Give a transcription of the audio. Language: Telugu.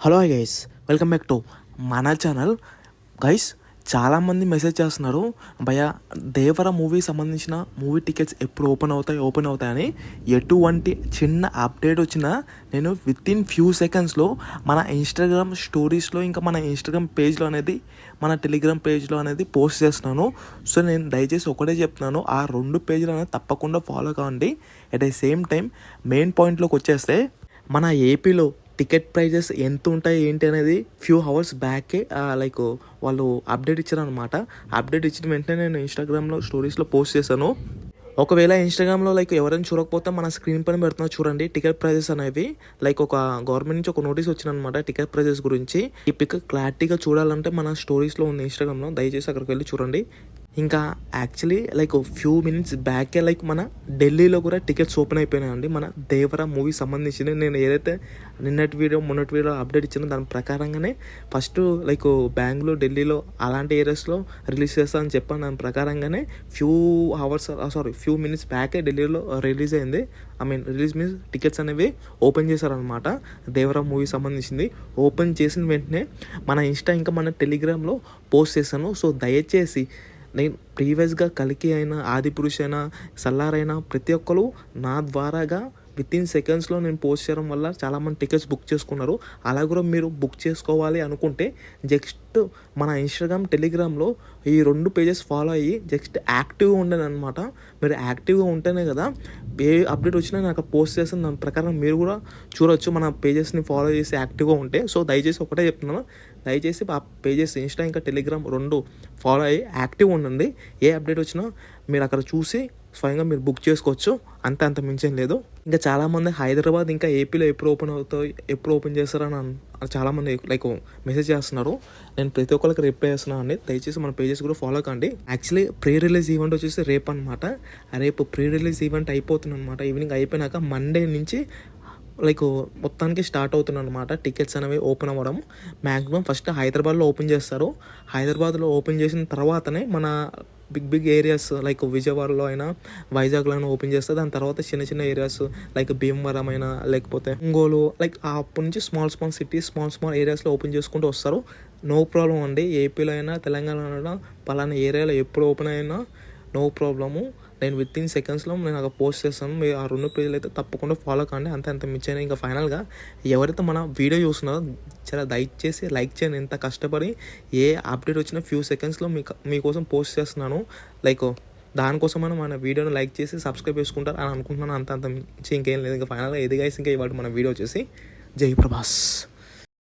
Hello guys, welcome back to మన ఛానల్. గైస్, చాలామంది మెసేజ్ చేస్తున్నారు, భయ దేవర మూవీ సంబంధించిన మూవీ టికెట్స్ ఎప్పుడు ఓపెన్ అవుతాయని. ఎటువంటి చిన్న అప్డేట్ వచ్చినా నేను వితిన్ ఫ్యూ సెకండ్స్లో మన ఇన్స్టాగ్రామ్ స్టోరీస్లో, ఇంకా మన ఇన్స్టాగ్రామ్ పేజ్లో అనేది, మన టెలిగ్రామ్ పేజ్లో అనేది పోస్ట్ చేస్తున్నాను. సో నేను దయచేసి ఒకటే చెప్తున్నాను, ఆ 2 పేజీలు అనేది తప్పకుండా ఫాలో కావండి. At the same time main పాయింట్లోకి వచ్చేస్తే, మన ఏపీలో టికెట్ ప్రైజెస్ ఎంత ఉంటాయి ఏంటి అనేది ఫ్యూ అవర్స్ బ్యాకే వాళ్ళు అప్డేట్ ఇచ్చారనమాట. అప్డేట్ ఇచ్చిన వెంటనే నేను ఇన్స్టాగ్రామ్లో స్టోరీస్లో పోస్ట్ చేశాను. ఒకవేళ ఇన్స్టాగ్రామ్లో ఎవరైనా చూడకపోతే మన స్క్రీన్ పైన పెడుతున్నా చూడండి టికెట్ ప్రైజెస్ అనేవి. ఒక గవర్నమెంట్ నుంచి ఒక నోటీస్ వచ్చిందనమాట టికెట్ ప్రైజెస్ గురించి. ఈ పిక్ క్లారిటీగా చూడాలంటే మన స్టోరీస్లో ఉంది ఇన్స్టాగ్రామ్లో, దయచేసి అక్కడికి వెళ్ళి చూడండి. ఇంకా యాక్చువల్లీ ఫ్యూ మినిట్స్ బ్యాకే మన ఢిల్లీలో కూడా టికెట్స్ ఓపెన్ అయిపోయినాయండి. మన దేవర మూవీ సంబంధించిన నేను ఏదైతే మొన్నటి వీడియో అప్డేట్ ఇచ్చానో దాని ప్రకారంగానే ఫస్ట్ బెంగళూరు, ఢిల్లీలో అలాంటి ఏరియాస్లో రిలీజ్ చేస్తానని చెప్పాను. దాని ప్రకారంగానే ఫ్యూ మినిట్స్ బ్యాకే ఢిల్లీలో రిలీజ్ అయింది. రిలీజ్ మీన్స్ టికెట్స్ అనేవి ఓపెన్ చేశారనమాట. దేవర మూవీ సంబంధించింది ఓపెన్ చేసిన వెంటనే మన ఇన్స్టా ఇంకా మన టెలిగ్రామ్లో పోస్ట్ చేశాను. సో దయచేసి నేను ప్రీవియస్గా కలికి అయినా, ఆదిపురుష్ అయినా, సల్లారైనా ప్రతి ఒక్కరు నా ద్వారాగా వితిన్ సెకండ్స్లో నేను పోస్ట్ చేయడం వల్ల చాలామంది టికెట్స్ బుక్ చేసుకున్నారు. అలా కూడా మీరు బుక్ చేసుకోవాలి అనుకుంటే జస్ట్ మన ఇన్స్టాగ్రామ్, టెలిగ్రామ్లో ఈ 2 పేజెస్ ఫాలో అయ్యి జస్ట్ యాక్టివ్గా ఉండండి అనమాట. మీరు యాక్టివ్గా ఉంటేనే కదా ఏ అప్డేట్ వచ్చినా నేను అక్కడ పోస్ట్ చేస్తాను. దాని ప్రకారం మీరు కూడా చూడొచ్చు మన పేజెస్ని ఫాలో చేసి యాక్టివ్గా ఉంటే. సో దయచేసి ఒకటే చెప్తున్నాను, దయచేసి ఆ పేజెస్ ఇన్స్టా ఇంకా టెలిగ్రామ్ 2 ఫాలో అయ్యి యాక్టివ్ ఉండండి. ఏ అప్డేట్ వచ్చినా మీరు అక్కడ చూసి స్వయంగా మీరు బుక్ చేసుకోవచ్చు. అంత మించేం లేదు. ఇంకా చాలామంది హైదరాబాద్ ఇంకా ఏపీలో ఎప్పుడు ఓపెన్ చేస్తారని చాలామంది మెసేజ్ చేస్తున్నారు. నేను ప్రతి ఒక్కరికి రిప్లై చేస్తున్నాను అండి. దయచేసి మన పేజెస్ కూడా ఫాలో కండి. యాక్చువల్లీ ప్రీ రిలీజ్ ఈవెంట్ వచ్చేసి రేపు అనమాట. రేపు ప్రీ రిలీజ్ ఈవెంట్ అయిపోతుంది అనమాట. ఈవినింగ్ అయిపోయినాక మండే నుంచి మొత్తానికి స్టార్ట్ అవుతుంది అనమాట. టికెట్స్ అనేవి ఓపెన్ అవ్వడం మ్యాక్సిమం ఫస్ట్ హైదరాబాద్లో ఓపెన్ చేస్తారు. హైదరాబాద్లో ఓపెన్ చేసిన తర్వాతనే మన బిగ్ ఏరియాస్ విజయవాడలో అయినా, వైజాగ్లో అయినా ఓపెన్ చేస్తారు. దాని తర్వాత చిన్న ఏరియాస్ భీమవరం అయినా, లేకపోతే ఒంగోలు, అప్పటి నుంచి స్మాల్ సిటీస్, స్మాల్ ఏరియాస్లో ఓపెన్ చేసుకుంటూ వస్తారు. నో ప్రాబ్లం అండి. ఏపీలో అయినా, తెలంగాణలో అయినా, పలానా ఏరియాలో ఎప్పుడు ఓపెన్ అయినా నో ప్రాబ్లము. నేను వితిన్ సెకండ్స్లో నేను అక్కడ పోస్ట్ చేస్తాను. మీరు ఆ 2 పేజీలు అయితే తప్పకుండా ఫాలో కాండి. అంత మించైనా. ఇంకా ఫైనల్గా ఎవరైతే మన వీడియో చూస్తున్నారో చాలా దయచేసి లైక్ చేయండి. ఎంత కష్టపడి ఏ అప్డేట్ వచ్చినా ఫ్యూ సెకండ్స్లో మీకోసం పోస్ట్ చేస్తున్నాను. దానికోసమైనా మన వీడియోని లైక్ చేసి సబ్స్క్రైబ్ చేసుకుంటారు అని అనుకుంటున్నాను. అంత మించి ఇంకేం లేదు. ఇంకా ఫైనల్గా ఇది గైస్, ఇంకా ఇవాళ మన వీడియో వచ్చేసి జై ప్రభాస్.